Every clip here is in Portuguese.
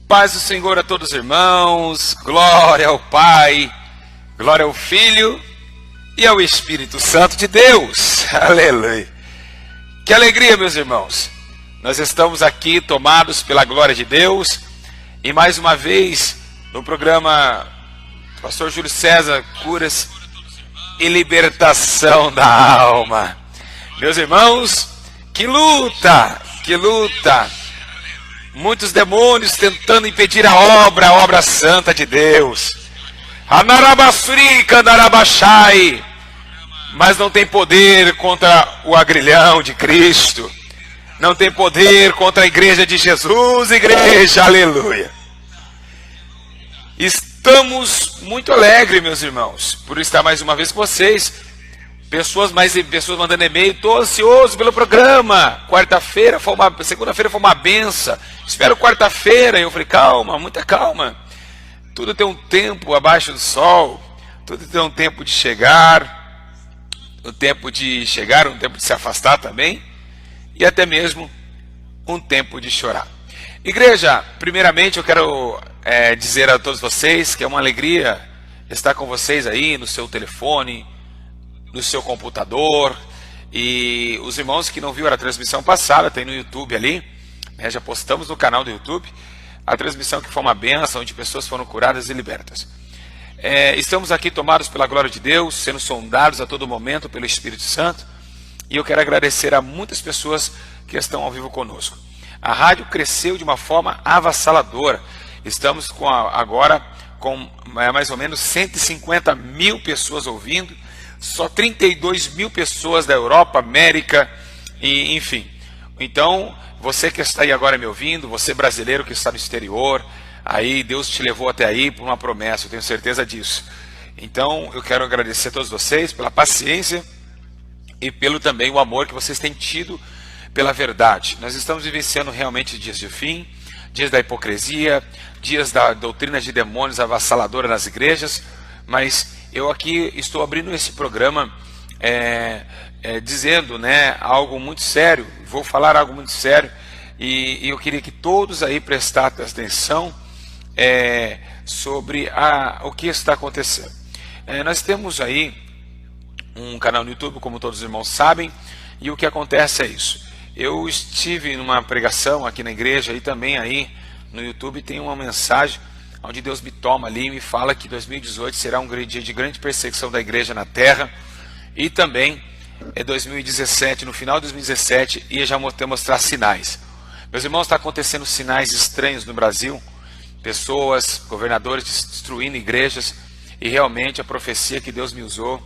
Paz do Senhor a todos os irmãos, glória ao Pai, glória ao Filho e ao Espírito Santo de Deus. Aleluia. Que alegria, meus irmãos. Nós estamos aqui tomados pela glória de Deus e mais uma vez no programa Pastor Júlio César, Curas e Libertação da Alma. Meus irmãos, que luta, que luta. Muitos demônios tentando impedir a obra santa de Deus. Anarabassuri, Candarabachai. Mas não tem poder contra o agrilhão de Cristo. Não tem poder contra a igreja de Jesus, igreja, aleluia. Estamos muito alegres, meus irmãos, por estar mais uma vez com vocês. Pessoas mandando e-mail, estou ansioso pelo programa. Segunda-feira foi uma benção. Espero quarta-feira. Eu falei, calma, muita calma. Tudo tem um tempo abaixo do sol. Tudo tem um tempo de chegar. Um tempo de se afastar também. E até mesmo um tempo de chorar. Igreja, primeiramente eu quero dizer a todos vocês que é uma alegria estar com vocês aí no seu telefone, no seu computador. E os irmãos que não viram a transmissão passada, tem no YouTube ali, né, já postamos no canal do YouTube a transmissão que foi uma bênção, onde pessoas foram curadas e libertas. Estamos aqui tomados pela glória de Deus, sendo sondados a todo momento pelo Espírito Santo, e eu quero agradecer a muitas pessoas que estão ao vivo conosco. A rádio cresceu de uma forma avassaladora. Estamos agora com mais ou menos 150 mil pessoas ouvindo, só 32 mil pessoas da Europa, América, e enfim. Então, você que está aí agora me ouvindo, você brasileiro que está no exterior, aí Deus te levou até aí por uma promessa, eu tenho certeza disso. Então, eu quero agradecer a todos vocês pela paciência e pelo também o amor que vocês têm tido pela verdade. Nós estamos vivenciando realmente dias de fim, dias da hipocrisia, dias da doutrina de demônios avassaladora nas igrejas, mas eu aqui estou abrindo esse programa dizendo, né, algo muito sério. Vou falar algo muito sério e eu queria que todos aí prestassem atenção sobre o que está acontecendo. Nós temos aí um canal no YouTube, como todos os irmãos sabem, e o que acontece é isso. Eu estive numa pregação aqui na igreja e também aí no YouTube tem uma mensagem onde Deus me toma ali e me fala que 2018 será um dia de grande perseguição da igreja na terra, e também 2017, no final de 2017, ia já mostrar sinais. Meus irmãos, está acontecendo sinais estranhos no Brasil, pessoas, governadores destruindo igrejas, e realmente a profecia que Deus me usou,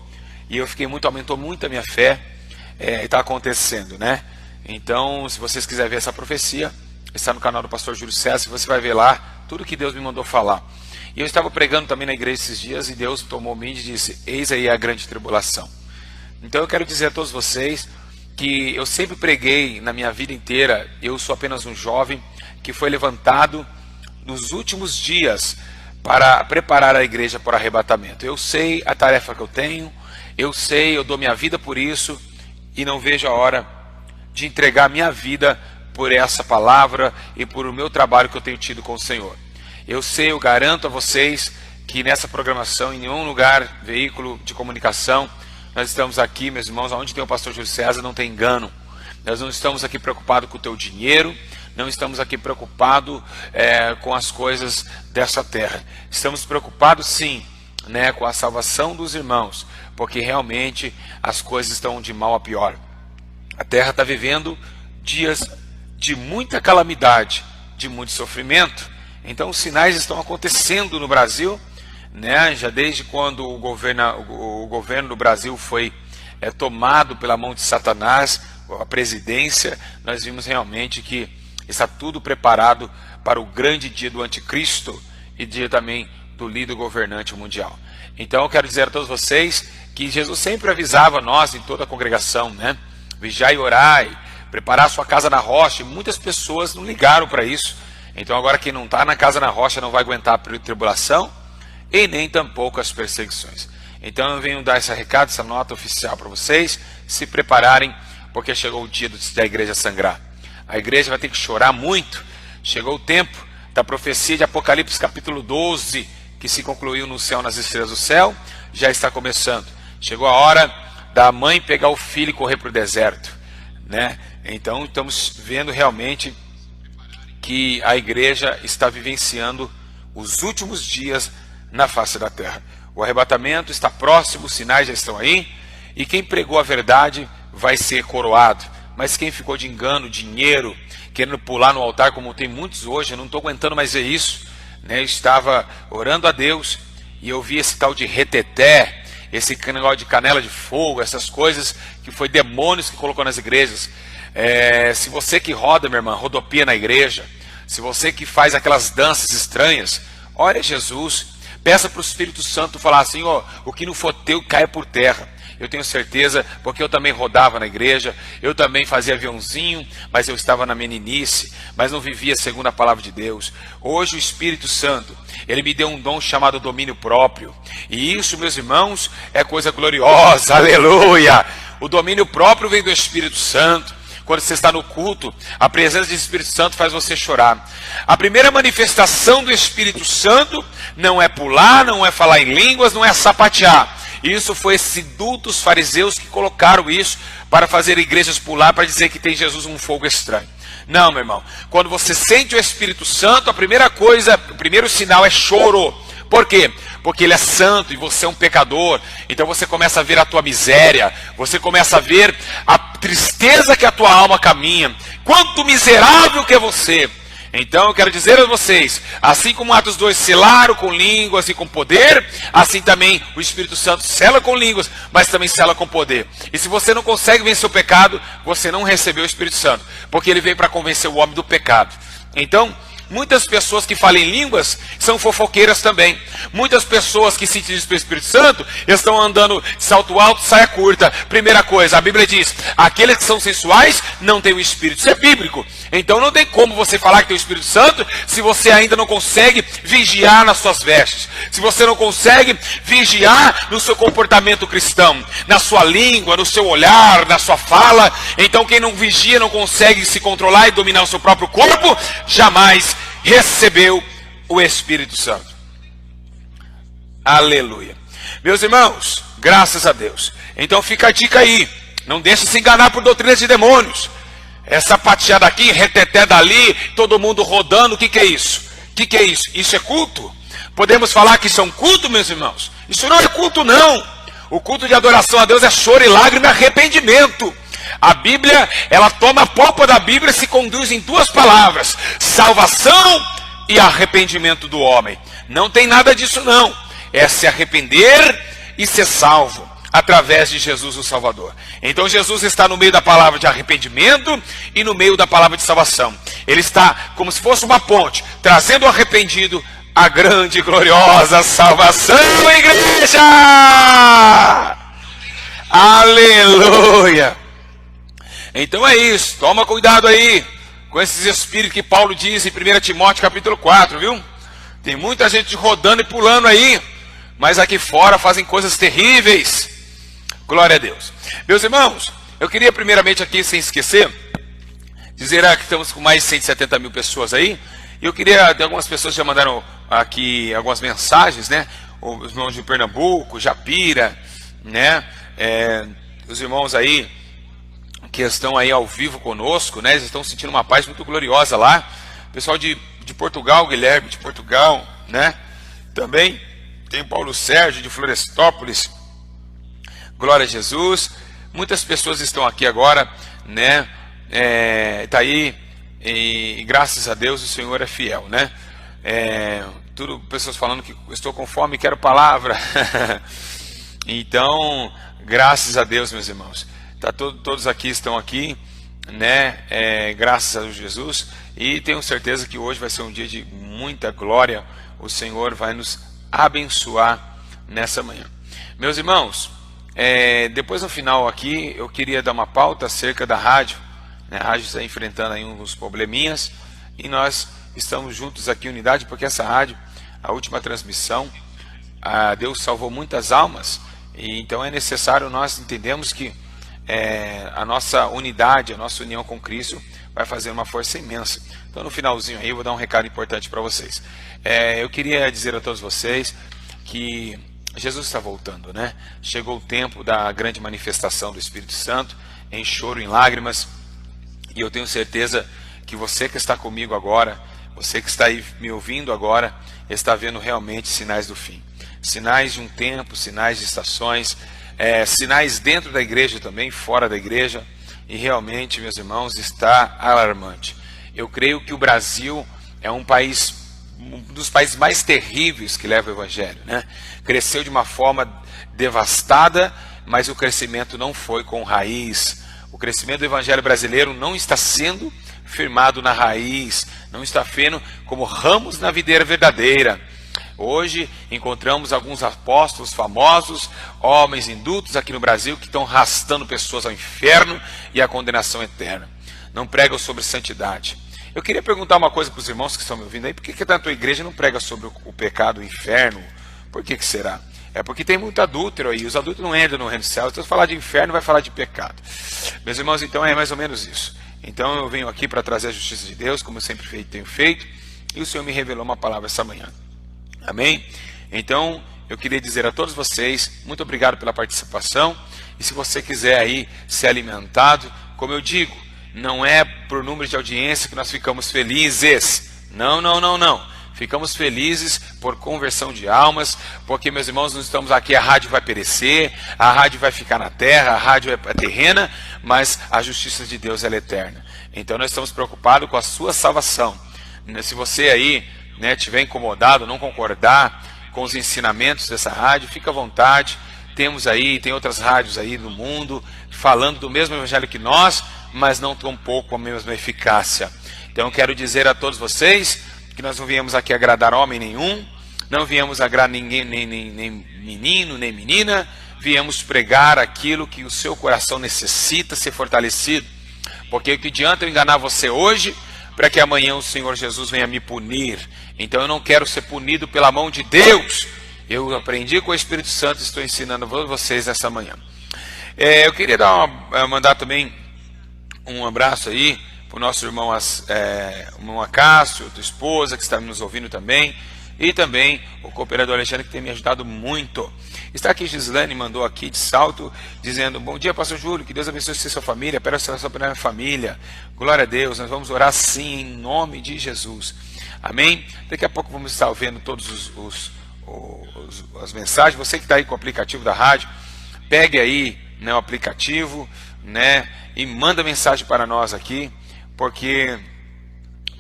e eu aumentou muito a minha fé, está acontecendo, né? Então, se vocês quiserem ver essa profecia, está no canal do Pastor Júlio César, você vai ver lá tudo que Deus me mandou falar. E eu estava pregando também na igreja esses dias, e Deus tomou mim e disse, eis aí a grande tribulação. Então eu quero dizer a todos vocês que eu sempre preguei na minha vida inteira. Eu sou apenas um jovem que foi levantado nos últimos dias para preparar a igreja para o arrebatamento. Eu sei a tarefa que eu tenho, eu dou minha vida por isso, e não vejo a hora de entregar minha vida por essa palavra e por o meu trabalho que eu tenho tido com o Senhor. Eu garanto a vocês que nessa programação, em nenhum lugar, veículo de comunicação, nós estamos aqui, meus irmãos, onde tem o pastor Júlio César, não tem engano. Nós não estamos aqui preocupados com o teu dinheiro, não estamos aqui preocupados com as coisas dessa terra. Estamos preocupados sim, né, com a salvação dos irmãos, porque realmente as coisas estão de mal a pior. A terra está vivendo dias de muita calamidade, de muito sofrimento. Então os sinais estão acontecendo no Brasil, né? Já desde quando o governo do Brasil foi tomado pela mão de Satanás, a presidência, nós vimos realmente que está tudo preparado para o grande dia do anticristo e dia também do líder governante mundial. Então eu quero dizer a todos vocês que Jesus sempre avisava nós, em toda a congregação, né? Vigiai e orai, preparar sua casa na rocha, e muitas pessoas não ligaram para isso. Então agora quem não está na casa na rocha não vai aguentar a tribulação e nem tampouco as perseguições. Então eu venho dar esse recado, essa nota oficial para vocês se prepararem, porque chegou o dia da igreja sangrar. A igreja vai ter que chorar muito. Chegou o tempo da profecia de Apocalipse capítulo 12, que se concluiu no céu, nas estrelas do céu, já está começando. Chegou a hora da mãe pegar o filho e correr para o deserto, né? Então estamos vendo realmente que a igreja está vivenciando os últimos dias na face da terra. O arrebatamento está próximo, os sinais já estão aí, e quem pregou a verdade vai ser coroado. Mas quem ficou de engano, dinheiro, querendo pular no altar, como tem muitos hoje, eu não estou aguentando mais ver isso, né? Eu estava orando a Deus e eu vi esse tal de reteté, esse negócio de canela de fogo, essas coisas que foi demônios que colocou nas igrejas. Se você que roda, minha irmã, rodopia na igreja, se você que faz aquelas danças estranhas, ore a Jesus, peça para o Espírito Santo falar assim, ó, o que não for teu caia por terra. Eu tenho certeza, porque eu também rodava na igreja, eu também fazia aviãozinho, mas eu estava na meninice, mas não vivia segundo a palavra de Deus. Hoje o Espírito Santo, ele me deu um dom chamado domínio próprio, e isso, meus irmãos, é coisa gloriosa, aleluia! O domínio próprio vem do Espírito Santo. Quando você está no culto, a presença do Espírito Santo faz você chorar. A primeira manifestação do Espírito Santo não é pular, não é falar em línguas, não é sapatear. Isso foi esses dutos fariseus que colocaram isso para fazer igrejas pular, para dizer que tem Jesus um fogo estranho. Não, meu irmão. Quando você sente o Espírito Santo, a primeira coisa, o primeiro sinal é choro. Por quê? Porque ele é santo e você é um pecador. Então você começa a ver a tua miséria, você começa a ver a tristeza que a tua alma caminha. Quanto miserável que é você. Então eu quero dizer a vocês, assim como Atos 2 selaram com línguas e com poder, assim também o Espírito Santo sela com línguas, mas também sela com poder. E se você não consegue vencer o pecado, você não recebeu o Espírito Santo, porque ele veio para convencer o homem do pecado. Então, muitas pessoas que falam em línguas são fofoqueiras também. Muitas pessoas que se dizem pelo Espírito Santo estão andando de salto alto, saia curta. Primeira coisa, a Bíblia diz, aqueles que são sensuais não têm o Espírito. Isso é bíblico. Então não tem como você falar que tem o Espírito Santo se você ainda não consegue vigiar nas suas vestes. Se você não consegue vigiar no seu comportamento cristão, na sua língua, no seu olhar, na sua fala. Então quem não vigia, não consegue se controlar e dominar o seu próprio corpo, jamais recebeu o Espírito Santo. Aleluia. Meus irmãos, graças a Deus. Então fica a dica aí. Não deixe se enganar por doutrinas de demônios. Essa pateada aqui, reteté dali, todo mundo rodando, o que é isso? O que é isso? Isso é culto? Podemos falar que isso é um culto, meus irmãos? Isso não é culto, não. O culto de adoração a Deus é choro e lágrima e arrependimento. A Bíblia, ela toma a polpa da Bíblia e se conduz em duas palavras: salvação e arrependimento do homem. Não tem nada disso, não. É se arrepender e ser salvo através de Jesus o Salvador. Então Jesus está no meio da palavra de arrependimento e no meio da palavra de salvação. Ele está como se fosse uma ponte, trazendo o arrependido a grande e gloriosa salvação, igreja! Aleluia! Então é isso, toma cuidado aí com esses espíritos que Paulo diz em 1 Timóteo capítulo 4, viu? Tem muita gente rodando e pulando aí, mas aqui fora fazem coisas terríveis. Glória a Deus. Meus irmãos, eu queria primeiramente aqui, sem esquecer, dizer que estamos com mais de 170 mil pessoas aí. E eu queria, algumas pessoas já mandaram aqui algumas mensagens, né? Os irmãos de Pernambuco, Japira, né? Os irmãos aí que estão aí ao vivo conosco, né? Eles estão sentindo uma paz muito gloriosa lá. Pessoal de Portugal, Guilherme de Portugal, né? Também tem o Paulo Sérgio de Florestópolis. Glória a Jesus. Muitas pessoas estão aqui agora, né? Tá aí e graças a Deus o Senhor é fiel, né? Tudo pessoas falando que estou com fome, quero palavra. Então, graças a Deus, meus irmãos. Todos aqui estão aqui, né? Graças a Jesus. E tenho certeza que hoje vai ser um dia de muita glória. O Senhor vai nos abençoar nessa manhã. Meus irmãos, depois no final aqui eu queria dar uma pauta acerca da rádio, né? A rádio está enfrentando aí uns probleminhas e nós estamos juntos aqui em unidade, porque essa rádio, a última transmissão, Deus salvou muitas almas, e então é necessário nós entendermos que a nossa unidade, a nossa união com Cristo vai fazer uma força imensa. Então no finalzinho aí eu vou dar um recado importante para vocês. Eu queria dizer a todos vocês que Jesus está voltando, né? Chegou o tempo da grande manifestação do Espírito Santo, em choro, em lágrimas, e eu tenho certeza que você que está comigo agora, você que está aí me ouvindo agora, está vendo realmente sinais do fim. Sinais de um tempo, sinais de estações, sinais dentro da igreja também, fora da igreja, e realmente, meus irmãos, está alarmante. Eu creio que o Brasil é um dos países mais terríveis que leva o evangelho, né? Cresceu de uma forma devastada, mas o crescimento não foi com raiz. O crescimento do evangelho brasileiro não está sendo firmado na raiz, não está sendo como ramos na videira verdadeira. Hoje encontramos alguns apóstolos famosos, homens indutos aqui no Brasil, que estão arrastando pessoas ao inferno e à condenação eterna. Não pregam sobre santidade. Eu queria perguntar uma coisa para os irmãos que estão me ouvindo aí: por que a tua igreja não prega sobre o pecado, o inferno? Por que será? É porque tem muito adúltero aí, os adúlteros não entram no reino do céu. Então, se falar de inferno, vai falar de pecado. Meus irmãos, então é mais ou menos isso. Então eu venho aqui para trazer a justiça de Deus, como eu sempre tenho feito, e o Senhor me revelou uma palavra essa manhã. Amém? Então eu queria dizer a todos vocês, muito obrigado pela participação, e se você quiser aí ser alimentado, como eu digo, não é por número de audiência que nós ficamos felizes. Não. Ficamos felizes por conversão de almas, porque, meus irmãos, nós estamos aqui, a rádio vai perecer, a rádio vai ficar na terra, a rádio é terrena, mas a justiça de Deus ela é eterna. Então nós estamos preocupados com a sua salvação. Se você aí, né, tiver incomodado, não concordar com os ensinamentos dessa rádio, fica à vontade. Tem outras rádios aí no mundo falando do mesmo evangelho que nós, mas não tão pouco a mesma eficácia. Então eu quero dizer a todos vocês que nós não viemos aqui agradar homem nenhum, não viemos agradar ninguém, nem menino, nem menina, viemos pregar aquilo que o seu coração necessita ser fortalecido. Porque o que adianta eu enganar você hoje, para que amanhã o Senhor Jesus venha me punir? Então eu não quero ser punido pela mão de Deus. Eu aprendi com o Espírito Santo e estou ensinando a vocês nessa manhã. Eu queria mandar também um abraço aí para o nosso irmão Acácio, tua esposa, que está nos ouvindo também, e também o cooperador Alexandre, que tem me ajudado muito. Está aqui Gislane, mandou aqui de Salto, dizendo: bom dia, pastor Júlio, que Deus abençoe você e sua família, peço oração para a minha família. Glória a Deus, nós vamos orar sim, em nome de Jesus. Amém? Daqui a pouco vamos estar vendo todas as mensagens. Você que está aí com o aplicativo da rádio, pegue aí, né, o aplicativo, né, e manda mensagem para nós aqui, porque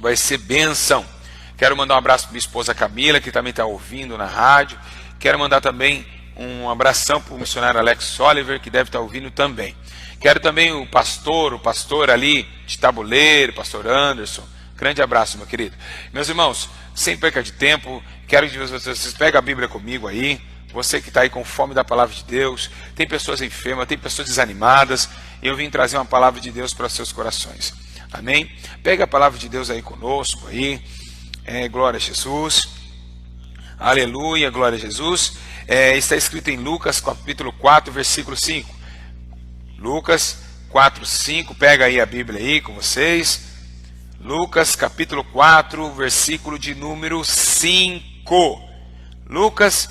vai ser bênção. Quero mandar um abraço para minha esposa Camila, que também está ouvindo na rádio. Quero mandar também um abração para o missionário Alex Oliver, que deve estar ouvindo também. Quero também o pastor ali de Tabuleiro, pastor Anderson. Grande abraço, meu querido. Meus irmãos, sem perca de tempo, quero que vocês peguem a Bíblia comigo aí. Você que está aí com fome da palavra de Deus, tem pessoas enfermas, tem pessoas desanimadas, eu vim trazer uma palavra de Deus para os seus corações. Amém? Pega a palavra de Deus aí conosco aí. Glória a Jesus. Aleluia, glória a Jesus. Está escrito em Lucas capítulo 4, versículo 5. Lucas 4, 5. Pega aí a Bíblia aí com vocês. Lucas capítulo 4, versículo de número 5. Lucas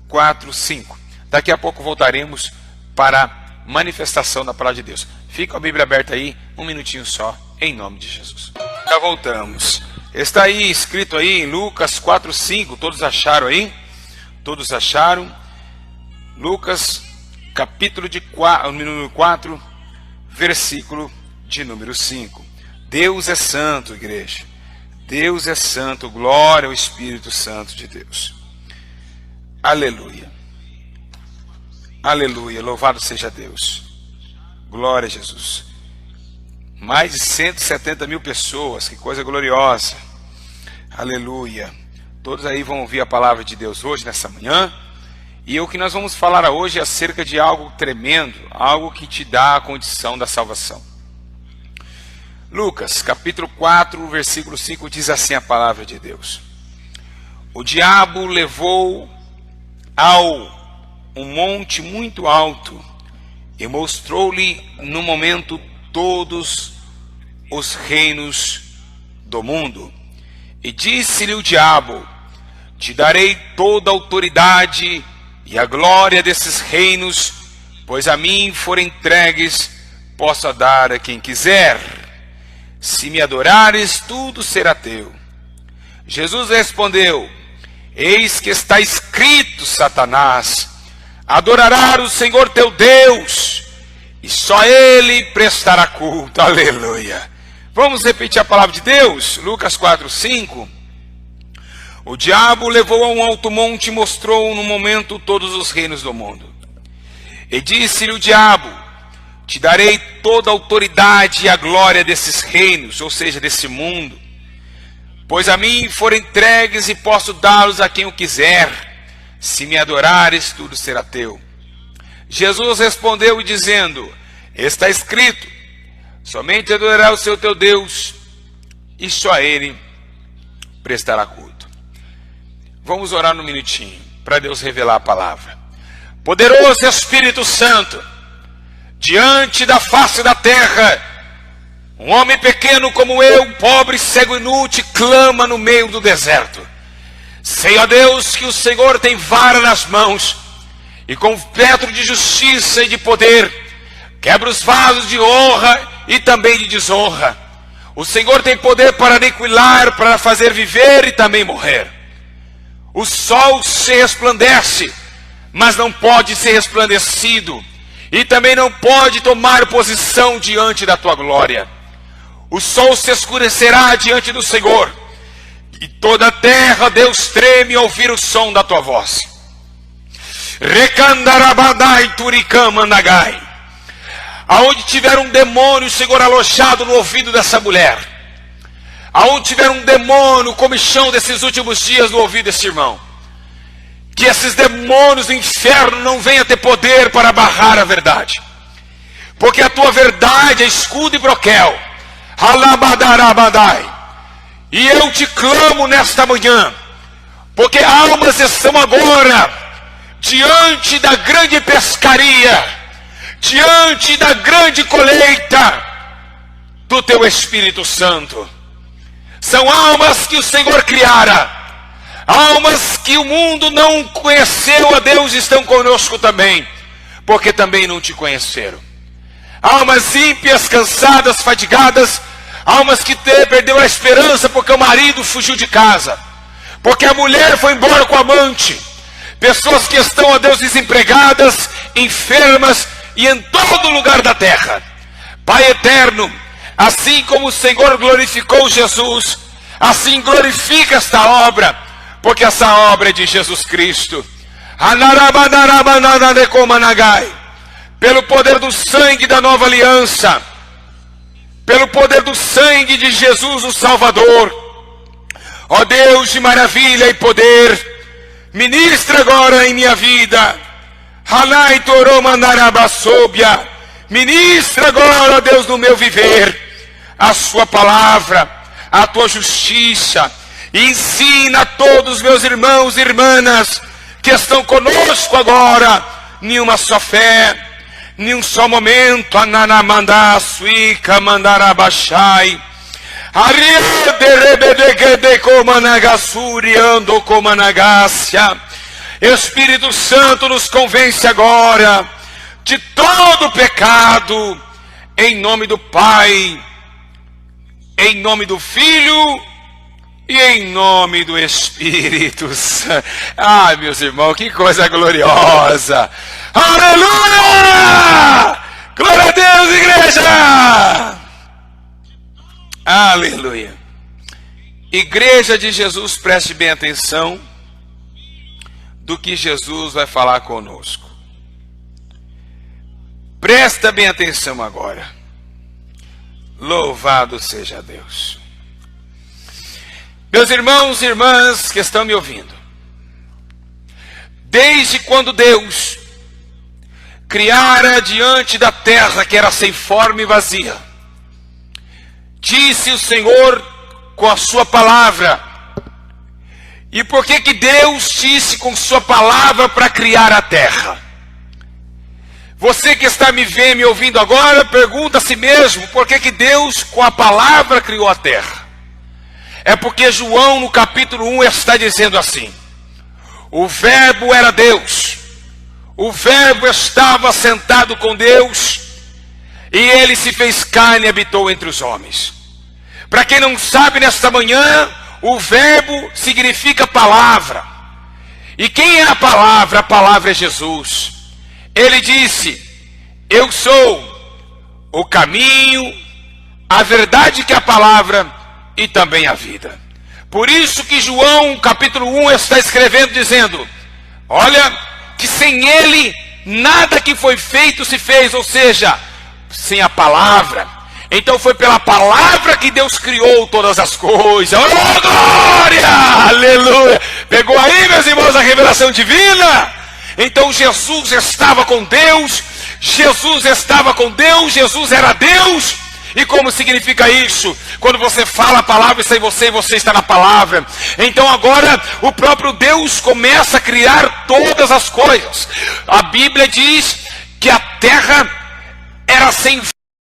4, 5. Daqui a pouco voltaremos para a manifestação da palavra de Deus. Fica a Bíblia aberta aí, um minutinho só, em nome de Jesus. Já voltamos. Está aí escrito aí em Lucas 4, 5. Todos acharam aí? Todos acharam? Lucas capítulo número 4, versículo de número 5. Deus é santo, igreja. Deus é santo. Glória ao Espírito Santo de Deus. Aleluia. Aleluia. Louvado seja Deus. Glória a Jesus. Mais de 170 mil pessoas. Que coisa gloriosa. Aleluia. Todos aí vão ouvir a palavra de Deus hoje, nessa manhã. E o que nós vamos falar hoje é acerca de algo tremendo. Algo que te dá a condição da salvação. Lucas capítulo 4, versículo 5 diz assim a palavra de Deus: o diabo levou um monte muito alto e mostrou-lhe no momento todos os reinos do mundo. E disse-lhe o diabo: te darei toda a autoridade e a glória desses reinos, pois a mim forem entregues, posso dar a quem quiser. Se me adorares, tudo será teu. Jesus respondeu: eis que está escrito, Satanás, adorarás o Senhor teu Deus, e só Ele prestará culto. Aleluia. Vamos repetir a palavra de Deus? Lucas 4:5. O diabo levou a um alto monte e mostrou no momento todos os reinos do mundo. E disse-lhe o diabo: te darei toda a autoridade e a glória desses reinos, ou seja, desse mundo, pois a mim foram entregues e posso dá-los a quem eu quiser. Se me adorares, tudo será teu. Jesus respondeu dizendo: está escrito, somente adorará o seu teu Deus, e só a Ele prestará culto. Vamos orar um minutinho, para Deus revelar a palavra. Poderoso Espírito Santo, diante da face da terra, um homem pequeno como eu, pobre, cego e inútil, clama no meio do deserto. Sei, ó Deus, que o Senhor tem vara nas mãos, e com petro de justiça e de poder, quebra os vasos de honra e também de desonra. O Senhor tem poder para aniquilar, para fazer viver e também morrer. O sol se resplandece, mas não pode ser resplandecido, e também não pode tomar posição diante da tua glória. O sol se escurecerá diante do Senhor, e toda a terra, Deus, treme ao ouvir o som da tua voz. Recandarabadai turicamanagai. Aonde tiver um demônio, Senhor, alojado no ouvido dessa mulher, aonde tiver um demônio, comichão desses últimos dias no ouvido desse irmão, que esses demônios do inferno não venham ter poder para barrar a verdade, porque a tua verdade é escudo e broquel. Alabadarabadai. E eu te clamo nesta manhã, porque almas estão agora diante da grande pescaria, diante da grande colheita do teu Espírito Santo. São almas que o Senhor criara, almas que o mundo não conheceu, a Deus, estão conosco também, porque também não te conheceram. Almas ímpias, cansadas, fatigadas, almas que perderam a esperança porque o marido fugiu de casa, porque a mulher foi embora com o amante. Pessoas que estão, a Deus, desempregadas, enfermas e em todo lugar da terra. Pai eterno, assim como o Senhor glorificou Jesus, assim glorifica esta obra, porque essa obra é de Jesus Cristo. Pelo poder do sangue da nova aliança, pelo poder do sangue de Jesus o Salvador, ó Deus de maravilha e poder, ministra agora em minha vida. Ministra agora, ó Deus, no meu viver, a sua palavra, a tua justiça, e ensina a todos os meus irmãos e irmãs que estão conosco agora, nenhuma só fé, nenhum só momento. Ananamanda suica mandarabashai ariaderebedegede comanagasuriando comanagácia. Espírito Santo, nos convence agora de todo pecado, em nome do Pai, em nome do Filho e em nome do Espírito Santo. Ai, meus irmãos, que coisa gloriosa! Aleluia! Glória a Deus, igreja! Aleluia! Igreja de Jesus, preste bem atenção do que Jesus vai falar conosco. Presta bem atenção agora. Louvado seja Deus. Meus irmãos e irmãs que estão me ouvindo, desde quando Deus criara diante da terra, que era sem forma e vazia, disse o Senhor com a sua palavra. E por que Deus disse com sua palavra para criar a terra? Você que está me vendo, me ouvindo agora, pergunta a si mesmo, por que Deus com a palavra criou a terra? É porque João no capítulo 1 está dizendo assim: o verbo era Deus, o verbo estava sentado com Deus, e ele se fez carne e habitou entre os homens. Para quem não sabe, nesta manhã, o verbo significa palavra. E quem é a palavra? A palavra é Jesus. Ele disse: eu sou o caminho, a verdade que é a palavra e também a vida. Por isso que João capítulo 1 está escrevendo dizendo: olha, que sem ele nada que foi feito se fez, ou seja, sem a palavra. Então foi pela palavra que Deus criou todas as coisas. Oh, glória! Aleluia! Pegou aí, meus irmãos, a revelação divina? Então Jesus estava com Deus, Jesus estava com Deus, Jesus era Deus. E como significa isso? Quando você fala a palavra, está em você e você está na palavra. Então agora o próprio Deus começa a criar todas as coisas. A Bíblia diz que a terra era sem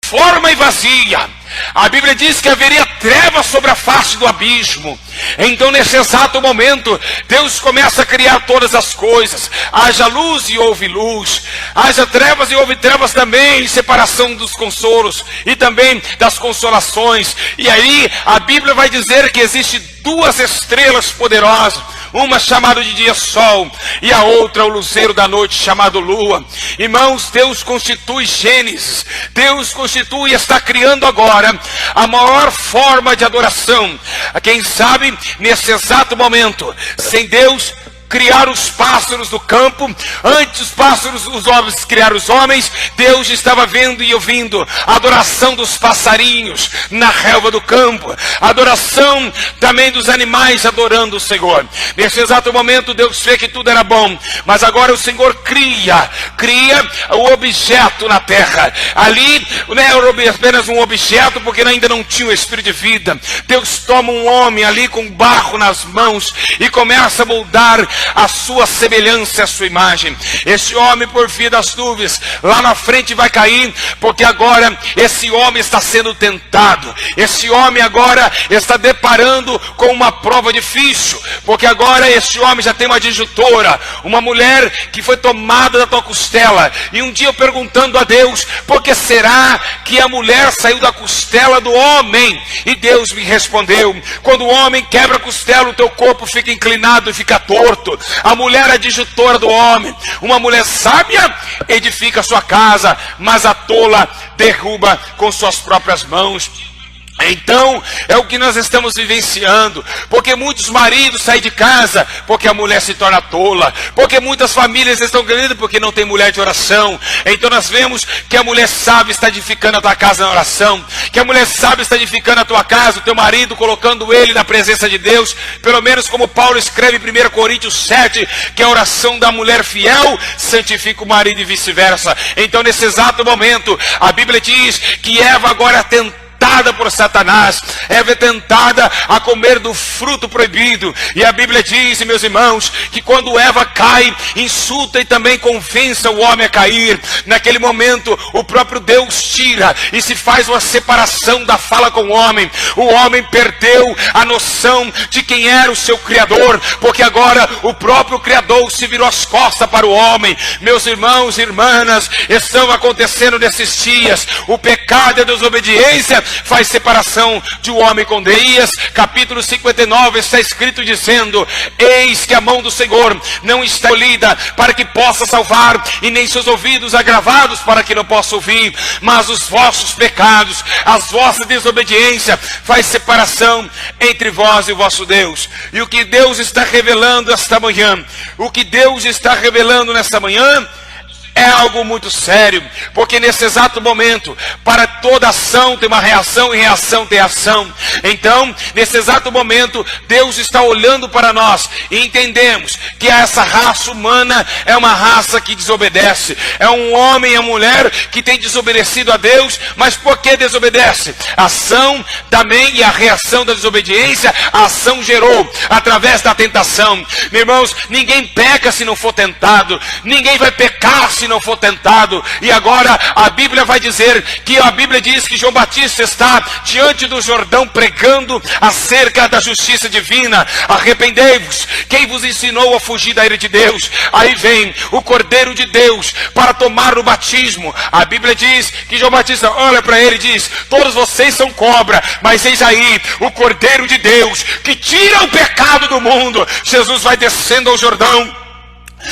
forma e vazia. A Bíblia diz que haveria trevas sobre a face do abismo. Então nesse exato momento, Deus começa a criar todas as coisas. Haja luz e houve luz. Haja trevas e houve trevas também. Separação dos consolos e também das consolações. E aí a Bíblia vai dizer que existe duas estrelas poderosas. Uma chamada de dia sol e a outra o luzeiro da noite chamado lua. Irmãos, Deus constitui Gênesis. Deus constitui e está criando agora a maior forma de adoração. Quem sabe nesse exato momento, sem Deus criar os pássaros do campo, antes os pássaros, os homens criaram os homens, Deus estava vendo e ouvindo a adoração dos passarinhos na relva do campo, a adoração também dos animais adorando o Senhor. Nesse exato momento Deus vê que tudo era bom, mas agora o Senhor cria o objeto na terra. Ali não era apenas um objeto, porque ainda não tinha o Espírito de vida. Deus toma um homem ali com barro nas mãos e começa a moldar a sua semelhança, a sua imagem. Esse homem, por via das nuvens, lá na frente vai cair, porque agora esse homem está sendo tentado. Esse homem agora está deparando com uma prova difícil, porque agora esse homem já tem uma disjuntora, uma mulher que foi tomada da tua costela. E um dia eu perguntando a Deus, por que será que a mulher saiu da costela do homem? E Deus me respondeu: quando o homem quebra a costela, o teu corpo fica inclinado e fica torto. A mulher é a disjuntora do homem. Uma mulher sábia edifica a sua casa, mas a tola derruba com suas próprias mãos. Então, é o que nós estamos vivenciando, porque muitos maridos saem de casa, porque a mulher se torna tola, porque muitas famílias estão gritando porque não tem mulher de oração. Então nós vemos que a mulher sábia está edificando a tua casa na oração, que a mulher sábia está edificando a tua casa, o teu marido, colocando ele na presença de Deus, pelo menos como Paulo escreve em 1 Coríntios 7, que a oração da mulher fiel santifica o marido e vice-versa. Então nesse exato momento, a Bíblia diz que Eva agora tentada por Satanás, Eva é tentada a comer do fruto proibido. E a Bíblia diz, meus irmãos, que quando Eva cai, insulta e também convence o homem a cair. Naquele momento, o próprio Deus tira e se faz uma separação da fala com o homem. O homem perdeu a noção de quem era o seu Criador, porque agora o próprio Criador se virou as costas para o homem. Meus irmãos e irmãs, estão acontecendo nesses dias. O pecado e a desobediência faz separação de um homem com Deus. Capítulo 59 está escrito dizendo: eis que a mão do Senhor não está encolhida para que possa salvar, e nem seus ouvidos agravados para que não possa ouvir, mas os vossos pecados, as vossas desobediências faz separação entre vós e o vosso Deus. E o que Deus está revelando esta manhã, o que Deus está revelando nesta manhã é algo muito sério, porque nesse exato momento, para toda ação tem uma reação, e reação tem ação. Então, nesse exato momento, Deus está olhando para nós e entendemos que essa raça humana é uma raça que desobedece. É um homem e uma mulher que tem desobedecido a Deus. Mas por que desobedece? A ação também e a reação da desobediência, a ação gerou através da tentação. Meus irmãos, ninguém peca se não for tentado, ninguém vai pecar se não for tentado. E agora a Bíblia vai dizer que a Bíblia diz que João Batista está diante do Jordão pregando acerca da justiça divina. Arrependei-vos, quem vos ensinou a fugir da ira de Deus? Aí vem o Cordeiro de Deus para tomar o batismo. A Bíblia diz que João Batista olha para ele e diz: todos vocês são cobra, mas eis aí o Cordeiro de Deus que tira o pecado do mundo. Jesus vai descendo ao Jordão.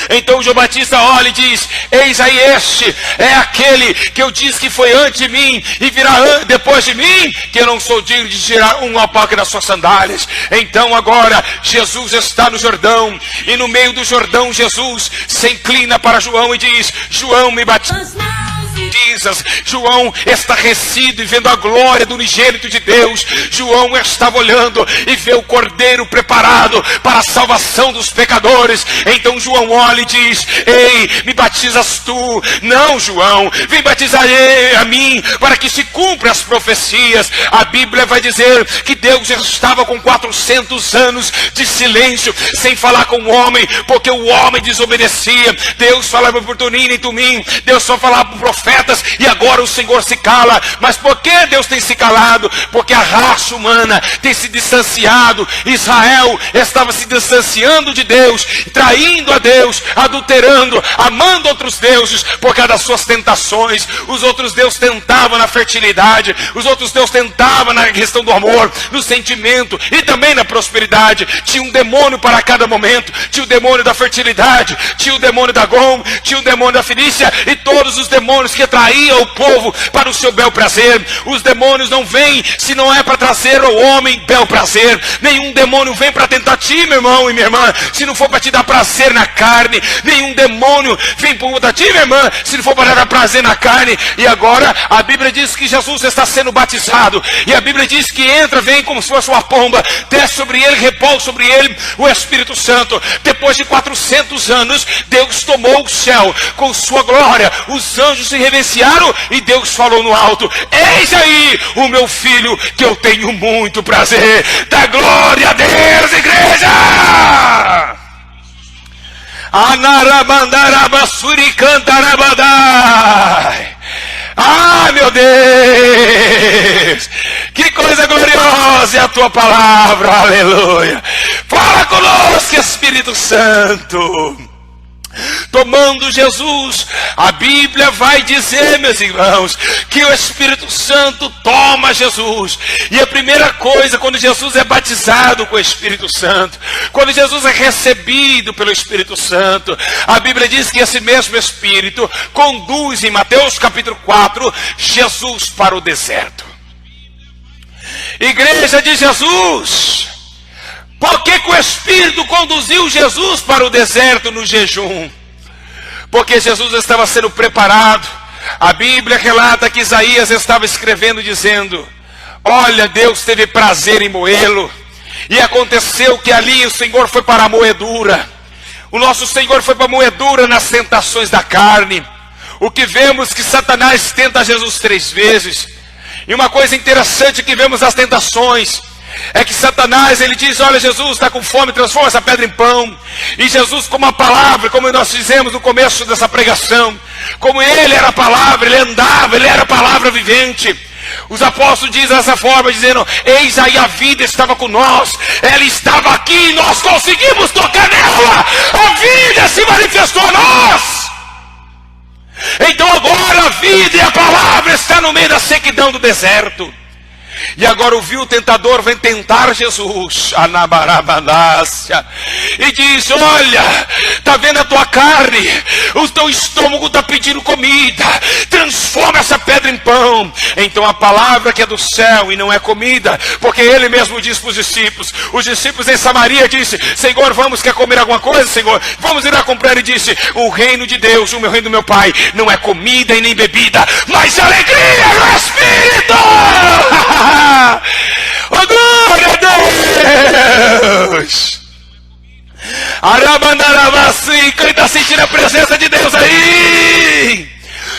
Então João Batista olha e diz: eis aí, este é aquele que eu disse que foi antes de mim e virá depois de mim, que eu não sou digno de tirar um alpaca das suas sandálias. Então agora Jesus está no Jordão, e no meio do Jordão Jesus se inclina para João e diz: João, me batiza. João estarrecido e vendo a glória do unigênito de Deus. João estava olhando e vê o Cordeiro preparado para a salvação dos pecadores. Então João olha e diz: ei, me batizas tu? Não, João, vem batizar a mim, para que se cumpra as profecias. A Bíblia vai dizer que Deus estava com 400 anos de silêncio, sem falar com o homem, porque o homem desobedecia. Deus falava por Toninho e Tumim, Deus só falava por profetas, e agora o Senhor se cala. Mas por que Deus tem se calado? Porque a raça humana tem se distanciado. Israel estava se distanciando de Deus, traindo a Deus, adulterando, amando outros deuses por causa das suas tentações. Os outros deuses tentavam na fertilidade, os outros deuses tentavam na questão do amor, no sentimento e também na prosperidade. Tinha um demônio para cada momento. Tinha o demônio da fertilidade, tinha o demônio da Gom, tinha o demônio da Fenícia, e todos os demônios que atraíam o povo para o seu bel prazer. Os demônios não vêm se não é para trazer ao homem bel prazer. Nenhum demônio vem para tentar ti, meu irmão e minha irmã, se não for para te dar prazer na carne. Nenhum demônio vem para tentar ti, minha irmã, se não for para dar prazer na carne. E agora a Bíblia diz que Jesus está sendo batizado, e a Bíblia diz que entra, vem como se fosse uma pomba, desce sobre ele, repousa sobre ele o Espírito Santo. Depois de 400 anos, Deus tomou o céu com sua glória. Os anjos se reverenciaram e Deus falou no alto: eis aí o meu filho, que eu tenho muito prazer. Dá glória a Deus, igreja! Ah, meu Deus! Que coisa gloriosa é a tua palavra, aleluia! Fala conosco, Espírito Santo! Tomando Jesus, a Bíblia vai dizer, meus irmãos, que o Espírito Santo toma Jesus. E a primeira coisa, quando Jesus é batizado com o Espírito Santo, quando Jesus é recebido pelo Espírito Santo, a Bíblia diz que esse mesmo Espírito conduz, em Mateus capítulo 4, Jesus para o deserto. Igreja de Jesus, por que o Espírito conduziu Jesus para o deserto no jejum? Porque Jesus estava sendo preparado. A Bíblia relata que Isaías estava escrevendo dizendo: olha, Deus teve prazer em moê-lo. E aconteceu que ali o Senhor foi para a moedura. O nosso Senhor foi para a moedura nas tentações da carne. O que vemos que Satanás tenta Jesus 3 vezes. E uma coisa interessante que vemos nas tentações é que Satanás, ele diz: olha, Jesus está com fome, transforma essa pedra em pão. E Jesus, como a palavra, como nós fizemos no começo dessa pregação, como ele era a palavra, ele andava, ele era a palavra vivente. Os apóstolos dizem dessa forma, dizendo: eis aí a vida estava com nós, ela estava aqui, nós conseguimos tocar nela, a vida se manifestou a nós. Então agora a vida e a palavra está no meio da sequidão do deserto. E agora o tentador vem tentar Jesus, e diz: olha, está vendo a tua carne, o teu estômago está pedindo comida, transforma essa pedra em pão. Então a palavra que é do céu e não é comida, porque ele mesmo disse para os discípulos em Samaria, disse: Senhor, quer comer alguma coisa, Senhor? Vamos ir a comprar. Ele disse: o reino de Deus, o reino do meu Pai, não é comida e nem bebida, mas alegria no Espírito. Oh, glória a Deus! Arabandarabassi, quem está sentindo a presença de Deus aí?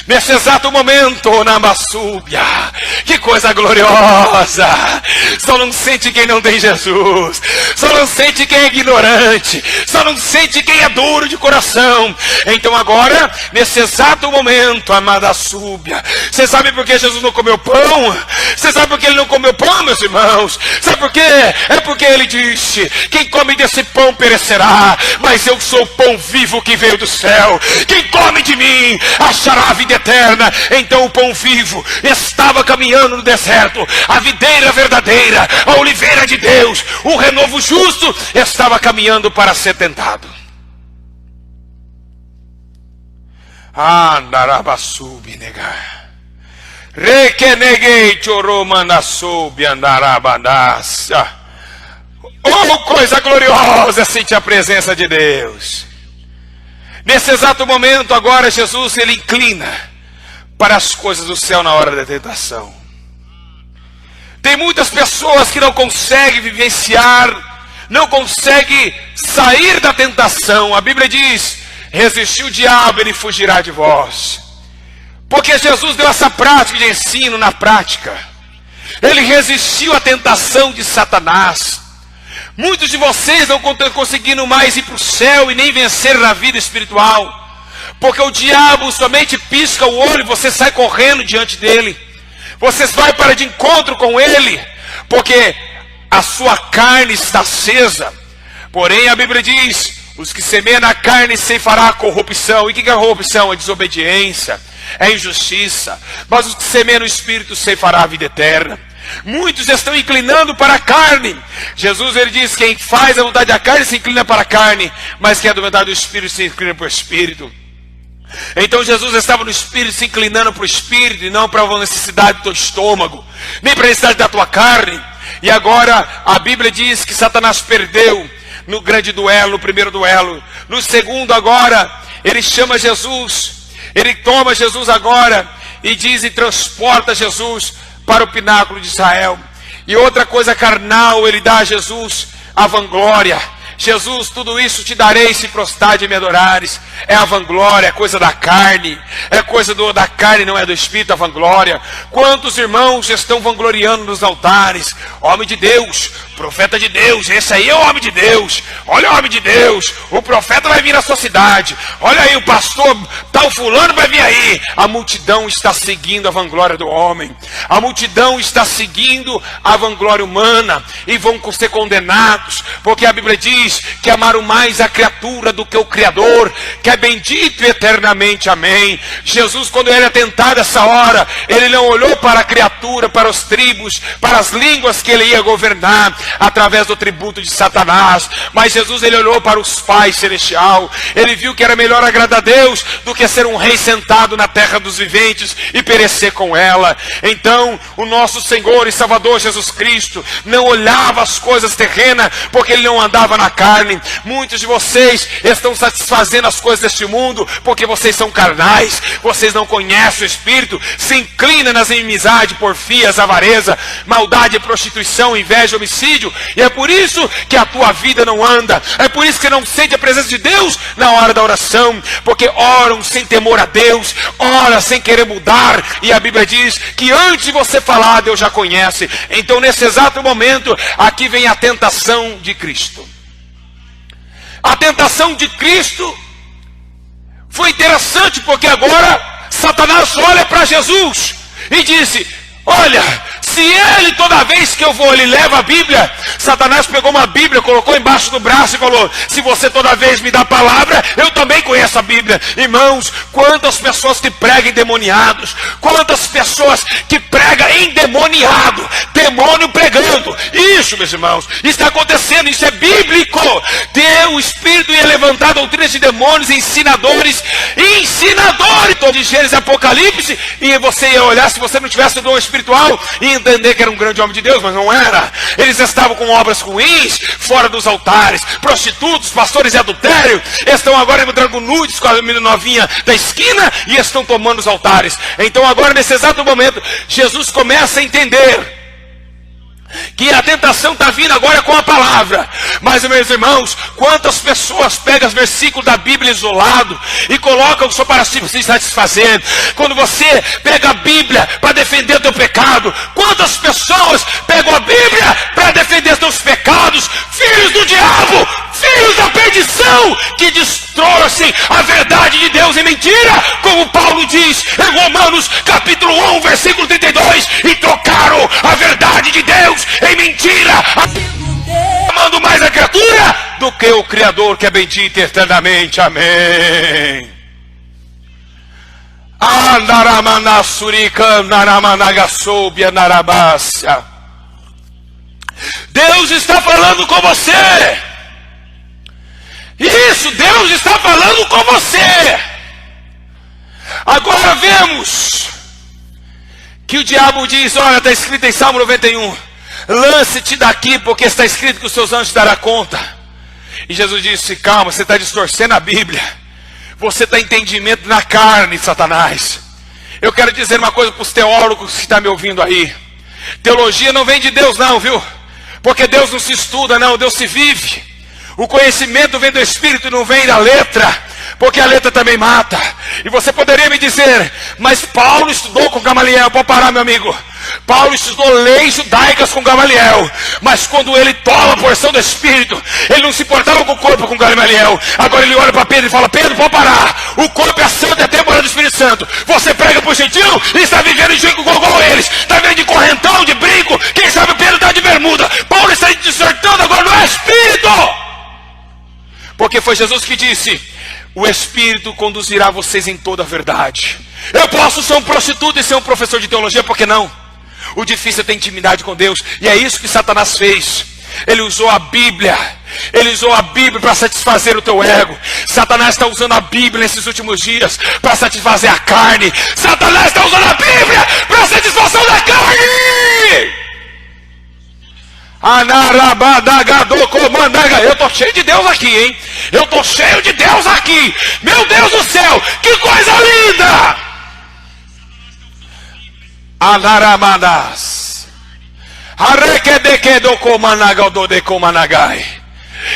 Nesse exato momento, na Massúbia, que coisa gloriosa! Só não sente quem não tem Jesus. Só não sente quem é ignorante. Só não sente quem é duro de coração. Então agora, nesse exato momento, amada súbia, você sabe por que Jesus não comeu pão? Você sabe por que ele não comeu pão, meus irmãos? Sabe por quê? É porque ele disse: quem come desse pão perecerá, mas eu sou o pão vivo que veio do céu. Quem come de mim achará a vida eterna. Então o pão vivo estava caminhando no deserto. A videira verdadeira, a oliveira de Deus, o renovo justo, estava caminhando para ser tentado. Andarabassubi negar. Requeneguei choromanassoubi andarabadas. Oh, coisa gloriosa sentir a presença de Deus. Nesse exato momento agora Jesus, ele inclina para as coisas do céu na hora da tentação. Tem muitas pessoas que não conseguem vivenciar, não conseguem sair da tentação. A Bíblia diz: resistiu o diabo, ele fugirá de vós. Porque Jesus deu essa prática de ensino na prática. Ele resistiu à tentação de Satanás. Muitos de vocês não estão conseguindo mais ir para o céu e nem vencer na vida espiritual. Porque o diabo somente pisca o olho e você sai correndo diante dele. Você vai para de encontro com ele, porque a sua carne está acesa. Porém a Bíblia diz: os que semeiam na carne ceifará a corrupção. E o que é corrupção? É desobediência, é injustiça. Mas os que semeiam no Espírito ceifará a vida eterna. Muitos estão inclinando para a carne. Jesus, ele diz: quem faz a vontade da carne se inclina para a carne, mas quem é da vontade do Espírito se inclina para o Espírito. Então Jesus estava no Espírito, se inclinando para o Espírito, e não para a necessidade do teu estômago, nem para a necessidade da tua carne. E agora a Bíblia diz que Satanás perdeu no grande duelo, no primeiro duelo. No segundo agora, ele chama Jesus, ele toma Jesus agora e diz e transporta Jesus para o pináculo de Israel. E outra coisa carnal ele dá a Jesus: a vanglória. Jesus, tudo isso te darei se prostrar e me adorares. É a vanglória, é coisa da carne. É coisa da carne, não é do Espírito, a vanglória. Quantos irmãos estão vangloriando nos altares? Homem de Deus, profeta de Deus, esse aí é o homem de Deus. Olha o homem de Deus, o profeta vai vir na sua cidade. Olha aí, o pastor tal fulano vai vir aí. A multidão está seguindo a vanglória do homem. A multidão está seguindo a vanglória humana. E vão ser condenados, porque a Bíblia diz que amaram mais a criatura do que o Criador, que é bendito eternamente, amém. Jesus, quando ele é tentado essa hora, ele não olhou para a criatura, para os tribos, para as línguas que ele ia governar através do tributo de Satanás, mas Jesus, ele olhou para os Pai celestial. Ele viu que era melhor agradar a Deus do que ser um rei sentado na terra dos viventes e perecer com ela. Então o nosso Senhor e Salvador Jesus Cristo não olhava as coisas terrenas, porque ele não andava na carne. Muitos de vocês estão satisfazendo as coisas deste mundo porque vocês são carnais, vocês não conhecem o Espírito, se inclina nas inimizades, porfias, avareza, maldade, prostituição, inveja, homicídio, e é por isso que a tua vida não anda. É por isso que não sente a presença de Deus na hora da oração, porque oram sem temor a Deus, oram sem querer mudar, e a Bíblia diz que antes de você falar, Deus já conhece. Então nesse exato momento, aqui vem a tentação de Cristo. A tentação de Cristo foi interessante, porque agora Satanás olha para Jesus e disse: olha, se ele toda vez que eu vou, ele leva a Bíblia. Satanás pegou uma Bíblia, colocou embaixo do braço e falou: se você toda vez me dá a palavra, eu também conheço a Bíblia. Irmãos, quantas pessoas que pregam endemoniados, quantas pessoas que pregam endemoniado, demônio pregando. Isso, meus irmãos, está acontecendo, isso é bíblico. O Espírito ia levantar doutrinas de demônios, ensinadores de Gênesis e Apocalipse, e você ia olhar, se você não tivesse o dom espiritual, e entender que era um grande homem de Deus, mas não era. Eles estavam com obras ruins, fora dos altares, prostitutos, pastores de adultério, estão agora entrando nudes com a menina novinha da esquina, e estão tomando os altares. Então agora, nesse exato momento, Jesus começa a entender que a tentação está vindo agora com a palavra. Mas, meus irmãos, quantas pessoas pegam os versículos da Bíblia isolado e colocam só para se satisfazer? Quando você pega a Bíblia para defender o teu pecado, quantas pessoas pegam a Bíblia para defender os teus pecados? Filhos do diabo, filhos da perdição, que distorcem a verdade de Deus em mentira, como Paulo diz em Romanos capítulo 1, versículo 32, e trocaram a verdade de Deus em mentira, amando mais a criatura do que o Criador, que é bendito eternamente. Amém. Deus está falando com você. Isso, Deus está falando com você. Agora vemos que o diabo diz, olha, está escrito em Salmo 91, lance-te daqui, porque está escrito que os seus anjos darão conta. E Jesus disse, calma, você está distorcendo a Bíblia. Você está entendimento na carne, Satanás. Eu quero dizer uma coisa para os teólogos que estão me ouvindo aí. Teologia não vem de Deus não, viu? Porque Deus não se estuda não, Deus se vive. O conhecimento vem do Espírito, não vem da letra, porque a letra também mata. E você poderia me dizer, mas Paulo estudou com Gamaliel. Pode parar, meu amigo. Paulo estudou leis judaicas com Gamaliel, mas quando ele toma a porção do Espírito, ele não se portava com o corpo com Gamaliel. Agora ele olha para Pedro e fala, Pedro, pode parar. O corpo é santo, é temporada do Espírito Santo. Você prega por gentil e está vivendo em junto com eles. Está vivendo de correntão, de brinco. Quem sabe o Pedro está de bermuda. Paulo está dissertando agora no Espírito. Porque foi Jesus que disse, o Espírito conduzirá vocês em toda a verdade. Eu posso ser um prostituto e ser um professor de teologia, por que não? O difícil é ter intimidade com Deus. E é isso que Satanás fez. Ele usou a Bíblia. Ele usou a Bíblia para satisfazer o teu ego. Satanás está usando a Bíblia nesses últimos dias para satisfazer a carne. Satanás está usando a Bíblia para satisfação da carne. Eu estou cheio de Deus aqui, hein? Eu estou cheio de Deus aqui. Meu Deus do céu, que coisa linda! Anaramadas.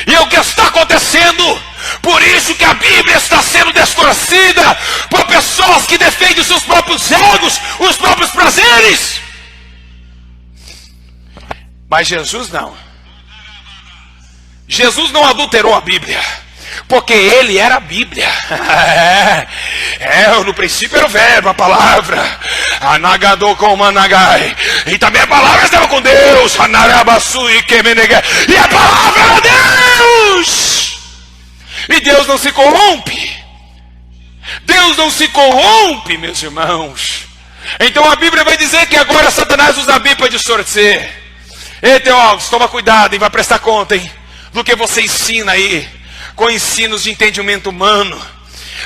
E o que está acontecendo? Por isso que a Bíblia está sendo distorcida por pessoas que defendem os seus próprios egos, os próprios prazeres. Mas Jesus não. Jesus não adulterou a Bíblia, porque ele era a Bíblia. No princípio era o verbo, a palavra. E também a palavra estava com Deus. E a palavra era Deus. E Deus não se corrompe. Deus não se corrompe, meus irmãos. Então a Bíblia vai dizer que agora Satanás usa a Bíblia para distorcer. Ei, teólogos, toma cuidado, hein? Vai prestar conta, hein? Do que você ensina aí, com ensinos de entendimento humano.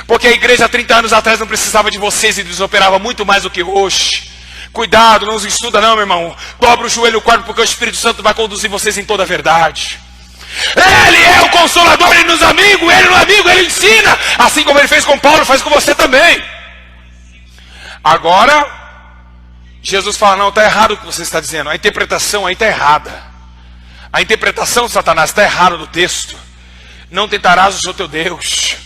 Porque a igreja há 30 anos atrás não precisava de vocês e eles operavam muito mais do que hoje. Cuidado, não os estuda não, meu irmão. Dobra o joelho e o quarto, porque o Espírito Santo vai conduzir vocês em toda a verdade. Ele é o consolador, ele nos amigo, ele no amigo, ele ensina. Assim como ele fez com Paulo, faz com você também. Agora, Jesus fala, não, está errado o que você está dizendo. A interpretação aí está errada. A interpretação de Satanás está errada do texto. Não tentarás o seu teu Deus.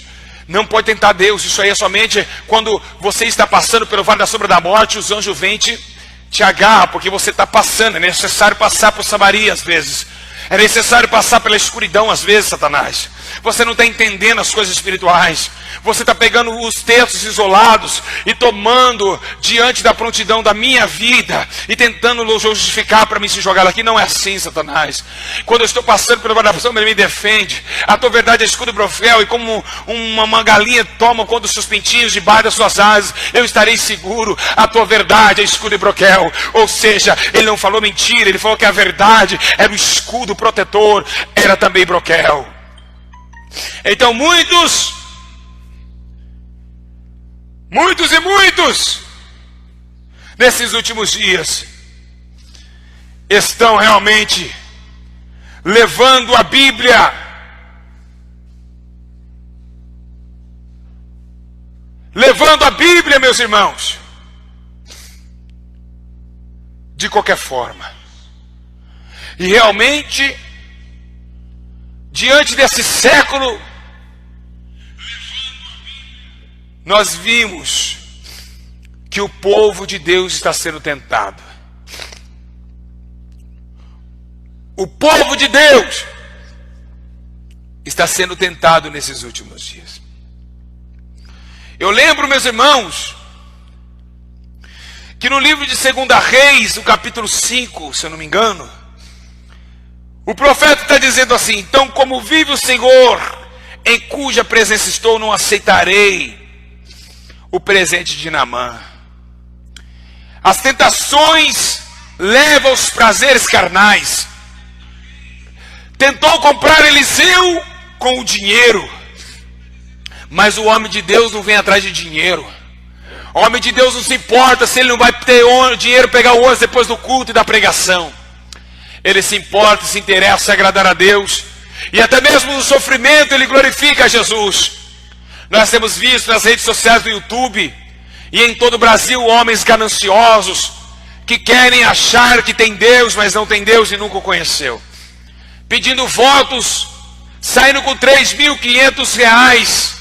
Não pode tentar Deus. Isso aí é somente quando você está passando pelo vale da sombra da morte, os anjos vêm te agarram, porque você está passando. É necessário passar por Samaria às vezes. É necessário passar pela escuridão às vezes, Satanás. Você não está entendendo as coisas espirituais. Você está pegando os textos isolados e tomando diante da prontidão da minha vida e tentando justificar para mim se jogar aqui. Não é assim, Satanás. Quando eu estou passando pela varação, ele me defende. A tua verdade é escudo e brofel, e como uma galinha toma conta dos seus pintinhos debaixo das suas asas, eu estarei seguro. A tua verdade é escudo e broquel. Ou seja, ele não falou mentira, ele falou que a verdade era o escudo protetor, era também broquel. Então muitos nesses últimos dias estão realmente levando a Bíblia, meus irmãos, de qualquer forma. E realmente, diante desse século, nós vimos que o povo de Deus está sendo tentado. O povo de Deus está sendo tentado nesses últimos dias. Eu lembro, meus irmãos, que no livro de 2 Reis, no capítulo 5, se eu não me engano, o profeta está dizendo assim: então, como vive o Senhor, em cuja presença estou, não aceitarei o presente de Naamã. As tentações levam aos prazeres carnais. Tentou comprar Eliseu com o dinheiro, mas o homem de Deus não vem atrás de dinheiro. O homem de Deus não se importa se ele não vai ter dinheiro, pegar o ônibus depois do culto e da pregação. Ele se importa, se interessa em agradar a Deus. E até mesmo no sofrimento ele glorifica a Jesus. Nós temos visto nas redes sociais do YouTube e em todo o Brasil homens gananciosos que querem achar que tem Deus, mas não tem Deus e nunca o conheceu, pedindo votos, saindo com R$3.500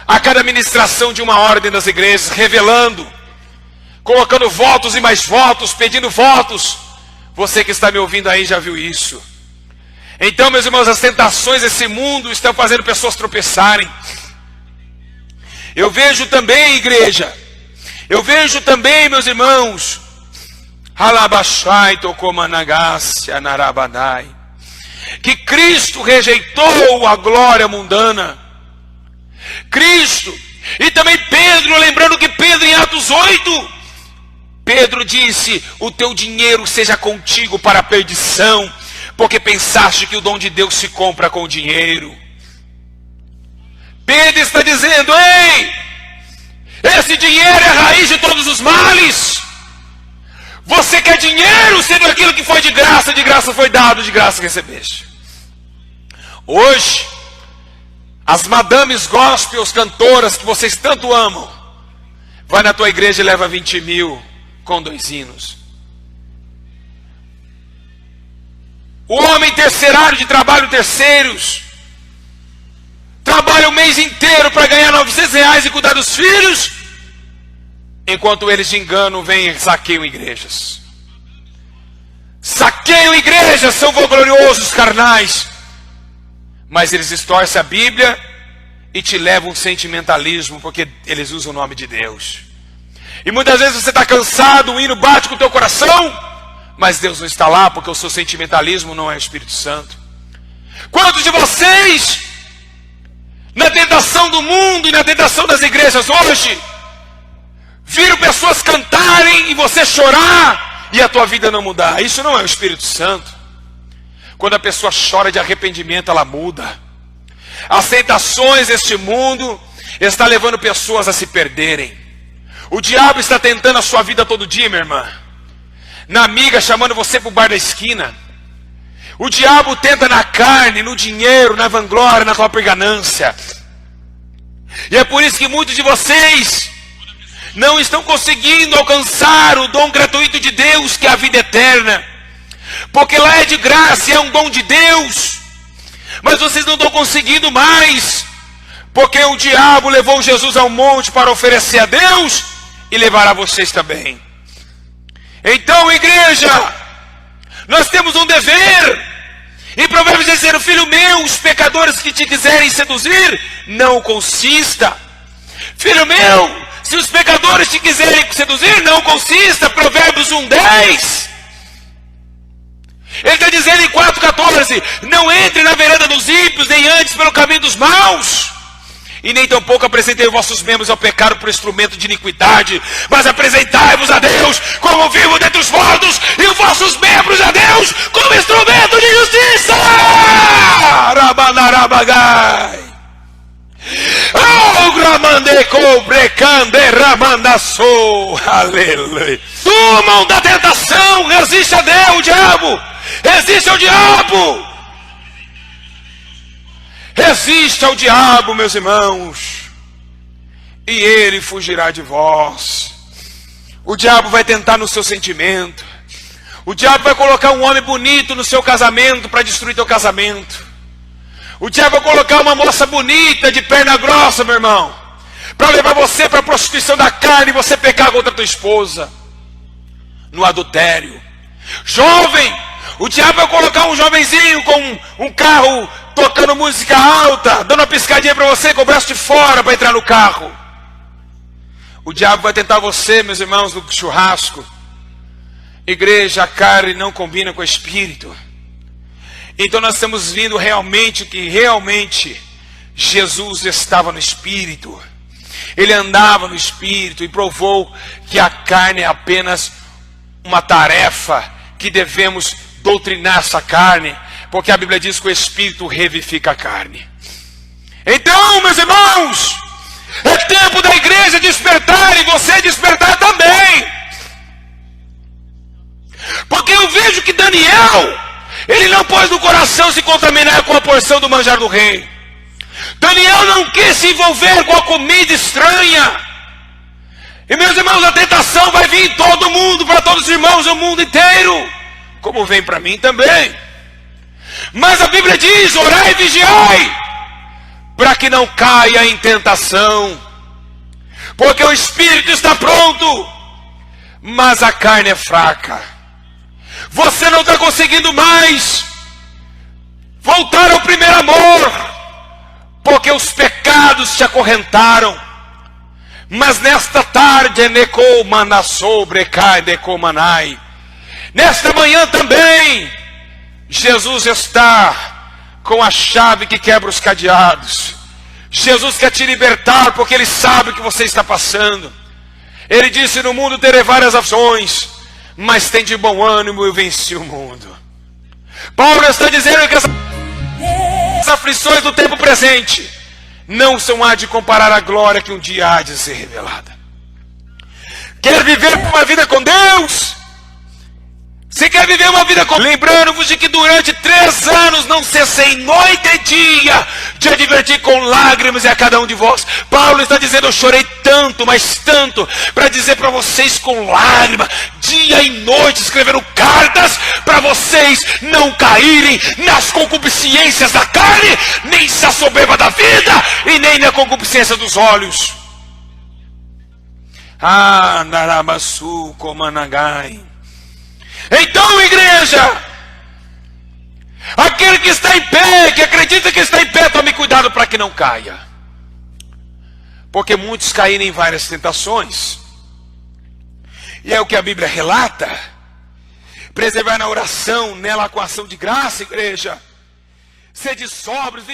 a cada ministração de uma hora dentro das igrejas, revelando, colocando votos e mais votos, pedindo votos. Você que está me ouvindo aí já viu isso. Então, meus irmãos, as tentações desse mundo estão fazendo pessoas tropeçarem. Eu vejo também, igreja, eu vejo também, meus irmãos, que Cristo rejeitou a glória mundana. Cristo, e também Pedro, lembrando que Pedro em Atos 8, Pedro disse: o teu dinheiro seja contigo para a perdição, porque pensaste que o dom de Deus se compra com dinheiro. Pedro está dizendo: ei, esse dinheiro é a raiz de todos os males. Você quer dinheiro, sendo aquilo que foi de graça foi dado, de graça recebeste. Hoje, as madames gospel, cantoras que vocês tanto amam, vai na tua igreja e leva 20 mil com 2 hinos. O homem terceário de trabalho terceiros trabalha o mês inteiro para ganhar R$900 e cuidar dos filhos, enquanto eles de engano vêm e saqueiam igrejas. Saqueiam igrejas, são vangloriosos carnais, mas eles distorcem a Bíblia e te levam ao sentimentalismo, porque eles usam o nome de Deus. E muitas vezes você está cansado, o hino bate com o teu coração, mas Deus não está lá, porque o seu sentimentalismo não é o Espírito Santo. Quantos de vocês, na tentação do mundo e na tentação das igrejas hoje, viram pessoas cantarem e você chorar e a tua vida não mudar? Isso não é o Espírito Santo. Quando a pessoa chora de arrependimento, ela muda. As tentações deste mundo estão levando pessoas a se perderem. O diabo está tentando a sua vida todo dia, minha irmã. Na amiga, chamando você para o bar da esquina. O diabo tenta na carne, no dinheiro, na vanglória, na própria ganância. E é por isso que muitos de vocês não estão conseguindo alcançar o dom gratuito de Deus, que é a vida eterna. Porque lá é de graça, é um dom de Deus. Mas vocês não estão conseguindo mais, porque o diabo levou Jesus ao monte para oferecer a Deus, e levará vocês também. Então, igreja, nós temos um dever. Em Provérbios dizer: filho meu, os pecadores que te quiserem seduzir, não consista. Filho meu, se os pecadores te quiserem seduzir, não consista. Provérbios 1:10. Ele está dizendo em 4:14: não entre na vereda dos ímpios, nem antes pelo caminho dos maus, e nem tampouco apresentei vossos membros ao pecado por instrumento de iniquidade, mas apresentai-vos a Deus como vivo dentre os mortos, e os vossos membros a Deus como instrumento de justiça. Rabanarabagai. Aleluia. Tomam da tentação, resiste a Deus, o diabo. Resiste ao diabo. Resiste ao diabo, meus irmãos, e ele fugirá de vós. O diabo vai tentar no seu sentimento. O diabo vai colocar um homem bonito no seu casamento para destruir teu casamento. O diabo vai colocar uma moça bonita de perna grossa, meu irmão, para levar você para a prostituição da carne e você pecar contra tua esposa. No adultério. Jovem, o diabo vai colocar um jovenzinho com um carro tocando música alta, dando uma piscadinha para você com o braço de fora para entrar no carro. O diabo vai tentar você, meus irmãos, no churrasco. Igreja, a carne não combina com o espírito. Então nós estamos vendo realmente que realmente Jesus estava no espírito. Ele andava no espírito e provou que a carne é apenas uma tarefa que devemos doutrinar essa carne, porque a Bíblia diz que o espírito revivifica a carne. Então, meus irmãos, é tempo da igreja despertar e você despertar também. Porque eu vejo que Daniel, ele não pôs no coração se contaminar com a porção do manjar do rei. Daniel não quis se envolver com a comida estranha. E meus irmãos, a tentação vai vir em todo mundo, para todos os irmãos do mundo inteiro, como vem para mim também. Mas a Bíblia diz: orai e vigiai, para que não caia em tentação. Porque o espírito está pronto, mas a carne é fraca. Você não está conseguindo mais voltar ao primeiro amor, porque os pecados te acorrentaram. Mas nesta tarde, nesta manhã também, Jesus está com a chave que quebra os cadeados. Jesus quer te libertar, porque Ele sabe o que você está passando. Ele disse: no mundo terei várias aflições, mas tem de bom ânimo, eu venci o mundo. Paulo está dizendo que as aflições do tempo presente não são há de comparar a glória que um dia há de ser revelada. Quer viver uma vida com Deus? Você quer viver uma vida com... Lembrando-vos de que durante 3 anos não cessei noite e dia de advertir com lágrimas a cada um de vós. Paulo está dizendo: eu chorei tanto, mas tanto, para dizer para vocês com lágrima, dia e noite, escrevendo cartas para vocês não caírem nas concupiscências da carne, nem na soberba da vida, e nem na concupiscência dos olhos. Ah, Narabasu Komanagai. Então, igreja, aquele que está em pé, que acredita que está em pé, tome cuidado para que não caia. Porque muitos caíram em várias tentações. E é o que a Bíblia relata. Preservar na oração, nela com ação de graça, igreja. Sede sóbrios,